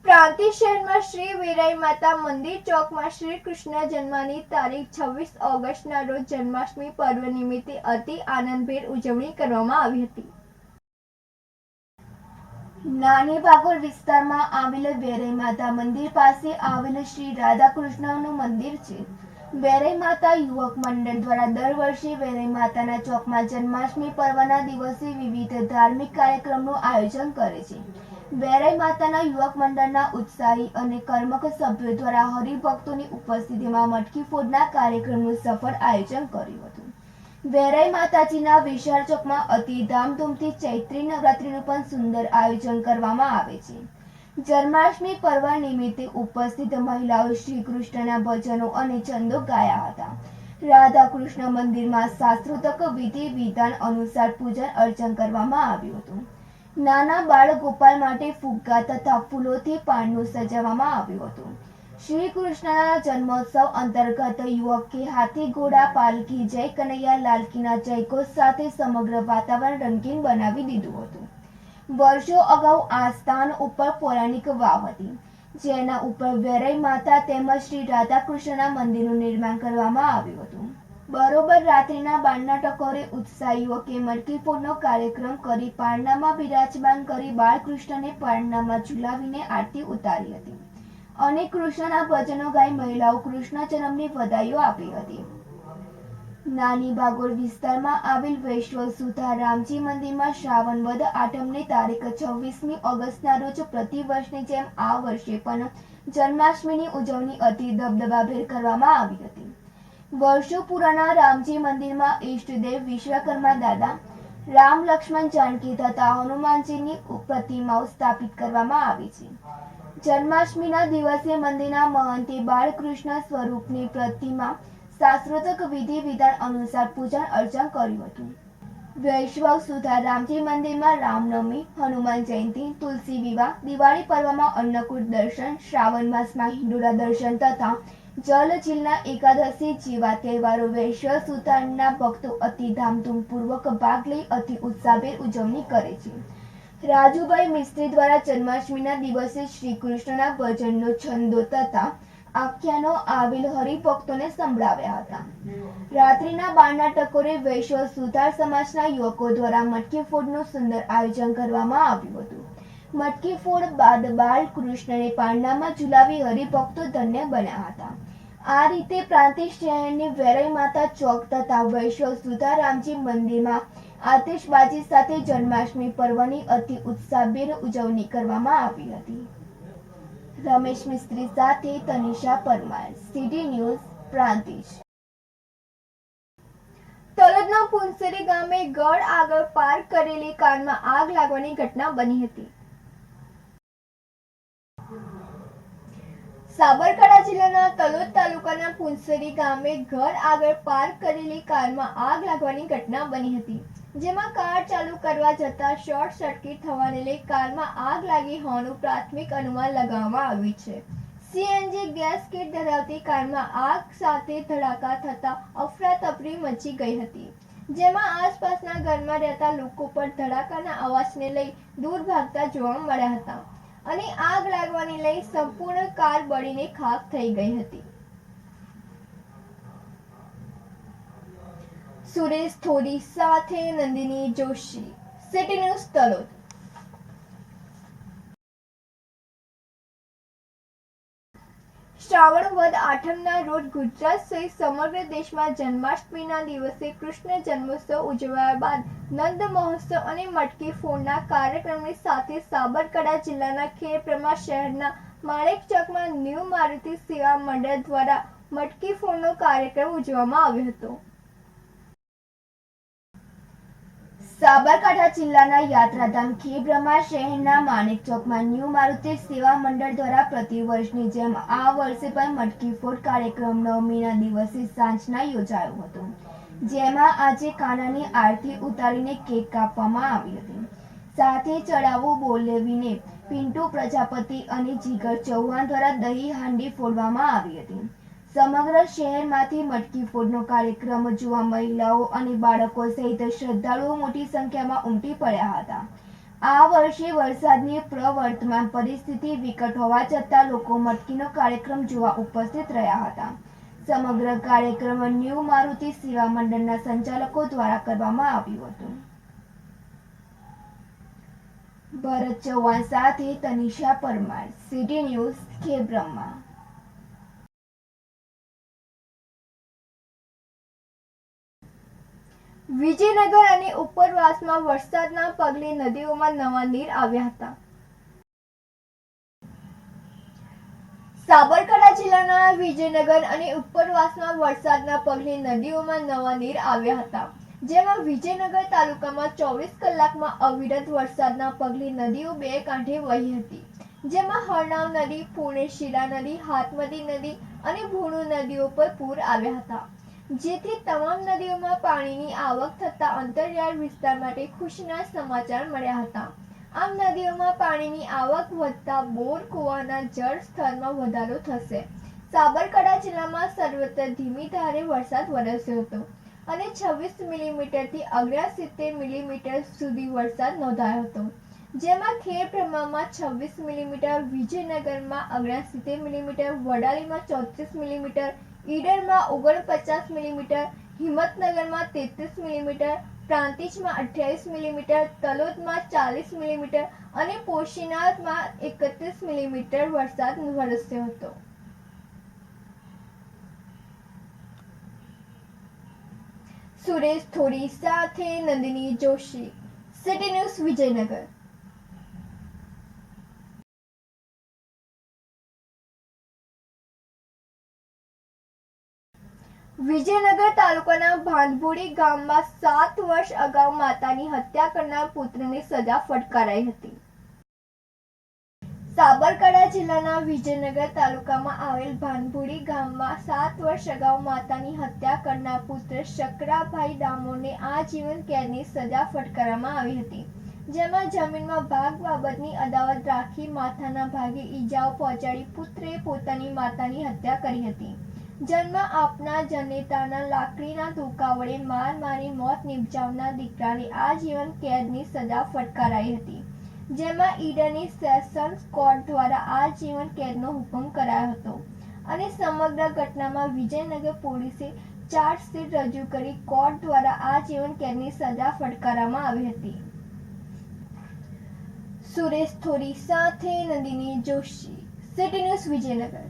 પ્રાંતિજ શહેરમાં શ્રી વેરાઈ માતા મંદિર ચોકમાં શ્રી કૃષ્ણ જન્મની તારીખ 26 ઓગસ્ટના રોજ જન્માષ્ટમી પર્વ નિમિત્તે અતિ આનંદભેર ઉજવણી કરવામાં આવી હતી. નાની ભાગોળ વિસ્તારમાં આવેલ વેરાઈ માતા મંદિર પાસે આવેલ શ્રી રાધાકૃષ્ણનું મંદિર છે. વેરાઈ માતા યુવક મંડળ દ્વારા દર વર્ષે વેરાઈ માતાના ચોકમાં જન્માષ્ટમી પર્વના દિવસે વિવિધ ધાર્મિક કાર્યક્રમનું આયોજન કરે છે. વેરાઈ માતાના યુવક મંડળના ઉત્સાહી અને કર્મક સભ્યો દ્વારા હરિભક્તોની ઉપસ્થિતિમાં મટકી ફોડના કાર્યક્રમનું સફળ આયોજન કર્યું હતું. વેરાઈ માતાજીના વિશાળ ચોકમાં અતિ ધામધૂમથી ચૈત્રી નવરાત્રીનું પણ સુંદર આયોજન કરવામાં આવે છે. જન્માષ્ટમી પર્વ નિમિત્તે ઉપસ્થિત મહિલાઓ શ્રી કૃષ્ણના ભજનો અને છંદો ગાયા હતા. રાધા કૃષ્ણ મંદિરમાં શાસ્ત્રોક્ત વિધિ વિધાન અનુસાર પૂજન અર્ચન કરવામાં આવ્યું હતું. નાના બાળ ગોપાલ માટે ફુગ્ગા તથા ફૂલોથી પાંડુ સજાવવામાં આવ્યું હતું. શ્રી કૃષ્ણના જન્મોત્સવ અંતર્ગત યુવકે હાથી ઘોડા પાલકી જય કનૈયા લાલકીના જયઘોષ સાથે સમગ્ર વાતાવરણ રંગીન બનાવી દીધું હતું. વર્ષો અગાઉ આ સ્થાન ઉપર પૌરાણિક વાવ હતી, જેના ઉપર વેરાઈ માતા તેમજ શ્રી રાધાકૃષ્ણના મંદિરનું નિર્માણ કરવામાં આવ્યું હતું. બરોબર રાત્રિના 12ના ટકોરે ઉત્સાહીઓ કે મટકી ફોડનો કાર્યક્રમ કરી પાંડામાં બિરાજમાન કરી બાળકૃષ્ણને પાંડામાં ઝુલાવીને આરતી ઉતારી હતી અને કૃષ્ણના ભજનો ગાઈ મહિલાઓ કૃષ્ણ જન્મની વધાઈઓ આપી હતી. નાની ભાગોળ વિસ્તારમાં આવેલ વૈષ્ણવ સુધા રામજી મંદિરમાં શ્રાવણ વદ આઠમની તારીખ 26મી ઓગસ્ટના રોજ પ્રતિ વર્ષની જેમ આ વર્ષે પણ જન્માષ્ટમીની ઉજવણી અતિ દબદબાભેર કરવામાં આવી હતી. વર્ષો પુરાના રામજી મંદિરમાં ઈષ્ટદેવ વિશ્વકર્મા દાદા, રામ લક્ષ્મણ જાનકી તથા હનુમાનજીની પ્રતિમાઓ સ્થાપિત કરવામાં આવી છે. જન્માષ્ટમીના દિવસે મંદિરના મહંતે બાળકૃષ્ણ સ્વરૂપની પ્રતિમા શાસ્ત્રોક્ત વિધિ વિધાન અનુસાર પૂજન અર્ચન કર્યું હતું. વૈષ્ણવ સુધા રામજી મંદિરમાં રામનવમી, હનુમાન જયંતિ, તુલસી વિવાહ, દિવાળી પર્વમાં અન્નકૂટ દર્શન, શ્રાવણ માસમાં હિંડોળા દર્શન તથા જલ ઝીલના એકાદશી જેવા તહેવારો વૈષ્ણવ સુધારના ભક્તો અતિ ધામધૂમપૂર્વક ભાગ લઈ અતિ ઉત્સાહભેર ઉજવણી કરે છે. રાજુભાઈ મિસ્ત્રી દ્વારા જન્માષ્ટમીના દિવસે શ્રી કૃષ્ણના ભજનનો છંદો તથા આખ્યાનો આવેલ હરિભક્તોને સંભળાવ્યા હતા. રાત્રિના 12ના ટકોરે વૈષ્ણવ સુધાર સમાજના યુવકો દ્વારા મટકી ફોડનું સુંદર આયોજન કરવામાં આવ્યું હતું. મટકી ફોડ બાદ બાળકૃષ્ણને પાંડામાં ઝુલાવી હરિભક્તો ધન્ય બન્યા હતા. આ રીતે પ્રાંતિજ શહેરની વેરાઈ માતા ચોક તથા વૈષ્ણવ સુધા રામજી મંદિરમાં આતિશબાજી સાથે જન્માષ્ટમી પર્વની અતિ ઉત્સાહભેર ઉજવણી કરવામાં આવી હતી. રમેશ મિસ્ત્રી સાથે તનિષા પરમાર, સિટી ન્યૂઝ, પ્રાંતિજ. તલોદના પુનસરી ગામે ગઢ આગળ પાર્ક કરેલી કારમાં આગ લાગવાની ઘટના બની હતી. સાબરકાંઠા જિલ્લાના તલોદ તાલુકાના પુનસરી ગામે ઘર આગળ પાર્ક કરેલી કારમાં આગ લાગવાની ઘટના બની હતી, જેમાં કાર ચાલુ કરવા જતા શોર્ટ સર્કિટ થવાને લઈ કારમાં આગ લાગી હોવાનું પ્રાથમિક અનુમાન લગાવવામાં આવ્યું છે. સીએનજી ગેસ કીટ ધરાવતી કારમાં આગ સાથે ધડાકા થતા અફરાતફરી મચી ગઈ હતી, જેમાં આસપાસના ઘરમાં રહેતા લોકો પર ધડાકાના અવાજને લઈ દૂર ભાગતા જોવા મળ્યા હતા અને આગ લાગવાને લઈ સંપૂર્ણ કાર બળીને ખાખ થઈ ગઈ હતી. સુરેશ થોડી સાથે નંદિની જોશી, સિટી ન્યૂઝ, તલોદ. શ્રાવણ વદ આઠમના રોજ ગુજરાત સહિત સમગ્ર દેશમાં જન્માષ્ટમીના દિવસે કૃષ્ણ જન્મોત્સવ ઉજવાયા બાદ નંદ મહોત્સવ અને મટકી ફોડના કાર્યક્રમની સાથે સાબરકાંઠા જિલ્લાના ખેડબ્રહ્મા શહેરના માણેક ચોકમાં ન્યૂ મારુતિ સેવા મંડળ દ્વારા મટકી ફોડનો કાર્યક્રમ ઉજવવામાં આવ્યો હતો. સાબરકાંઠા જિલ્લાના યાત્રાધામ ખેડબ્રહ્મા શહેરના માણેક ચોકમાં ન્યૂ મારુતિ સેવા મંડળ દ્વારા પ્રતિવર્ષની જેમ આ વર્ષે પણ મટકી ફોડ કાર્યક્રમ નવમીના દિવસે સાંજના યોજાયો હતો, જેમાં આજે કાનાની આરતી ઉતારીને કેક કાપવામાં આવી હતી. સાથે ચડાવો બોલાવીને પિન્ટુ પ્રજાપતિ અને જીગર ચૌહાણ દ્વારા દહીં હાંડી ફોડવામાં આવી હતી. સમગ્ર શહેરમાંથી મટકી ફોડનો કાર્યક્રમ જોવા મહિલાઓ અને બાળકો સહિત શ્રદ્ધાળુઓ મોટી સંખ્યામાં ઉમટી પડ્યા હતા. આ વર્ષે વરસાદની પ્રવર્તમાન પરિસ્થિતિ વિકટ હોવા છતાં લોકો મટકીનો કાર્યક્રમ જોવા ઉપસ્થિત રહ્યા હતા. સમગ્ર કાર્યક્રમ ન્યૂ મારુતિ સેવા મંડળના સંચાલકો દ્વારા કરવામાં આવ્યું હતું. ભરત ચૌહાણ સાથે તનિષા પરમાર, સિટી ન્યૂઝ, ખેબ્રહ્મા. વિજયનગર અને ઉપરવાસમાં વરસાદના પગલે નદીઓમાં નવા નીર આવ્યા હતા. સાબરકાંઠા જિલ્લાના વિજયનગર અને ઉપરવાસમાં વરસાદના પગલે નદીઓમાં નવા નીર આવ્યા હતા. જેમાં વિજયનગર તાલુકામાં 24 કલાકમાં અવિરત વરસાદના પગલે નદીઓ બે કાંઠે વહી હતી. જેમાં હરનાવ નદી, પૂર્ણેશિરા નદી, હાથમતી નદી અને ભૂણુ નદીઓ પર પૂર આવ્યા હતા. જેથી તમામ નદીઓમાં પાણીની આવક થતા અંતરિયાળ વિસ્તાર માટે ખુશીના સમાચાર મળ્યા હતા. આમ નદીઓમાં પાણીની આવક વધતા બોર કુવાના જળ સ્તરમાં વધારો થશે. સાબરકાંઠા જિલ્લામાં સર્વત્ર ધીમી ધારે વરસાદ વરસ્યો હતો અને 26 મિલીમીટરથી 69 મિલીમીટર સુધી વરસાદ નોંધાયો હતો. જેમાં ખેડબ્રહ્મામાં 26 મિલીમીટર, વિજયનગરમાં 69 મિલીમીટર, વડાલીમાં 34 મિલીમીટર, ઈડરમાં 49 મિલીમીટર, હિંમતનગરમાં 33 મિલીમીટર, પ્રાંતિજમાં 28 મિલીમીટર, તલોદમાં 40 મિલીમીટર અને પોશીનામાં 31 મિલીમીટર વરસાદ વરસ્યો હતો. સુરેશ થોડી સાથે નંદિની જોશી, સિટી ન્યૂઝ, વિજયનગર. વિજયનગર તાલુકાના ભાંડભોળી ગામમાં 7 વર્ષ અગાઉ માતાની હત્યા કરનાર પુત્રને સજા ફટકારાઈ હતી. સાબરકાંઠા જિલ્લાના વિજયનગર તાલુકામાં આવેલ ભાંડભોળી ગામમાં 7 વર્ષ અગાઉ માતાની હત્યા કરનાર પુત્ર શકરાભાઈ ડામોરને આજીવન કેદની સજા ફટકારવામાં આવી હતી. જેમાં જમીનમાં ભાગ બાબતની અદાવત રાખી માથાના ભાગે ઈજાઓ પહોંચાડી પુત્રએ પોતાની માતાની હત્યા કરી હતી. જન્મ આપનાર જનેતાના લાકડીના ધોકા વડે માર મારી મોત નિપજાવનાર દીકરાને આજીવન કેદની સજા ફટકારાઈ હતી. જેમાં ઈડરની સેશન્સ કોર્ટ દ્વારા આજીવન કેદનો હુકમ કરાયો હતો અને સમગ્ર ઘટનામાં વિજયનગર પોલીસે ચાર્જશીટ રજૂ કરી કોર્ટ દ્વારા આજીવન કેદની સજા ફટકારવામાં આવી હતી. સુરેશ થોડી સાથે નંદિની જોશી, સિટી ન્યૂઝ, વિજયનગર.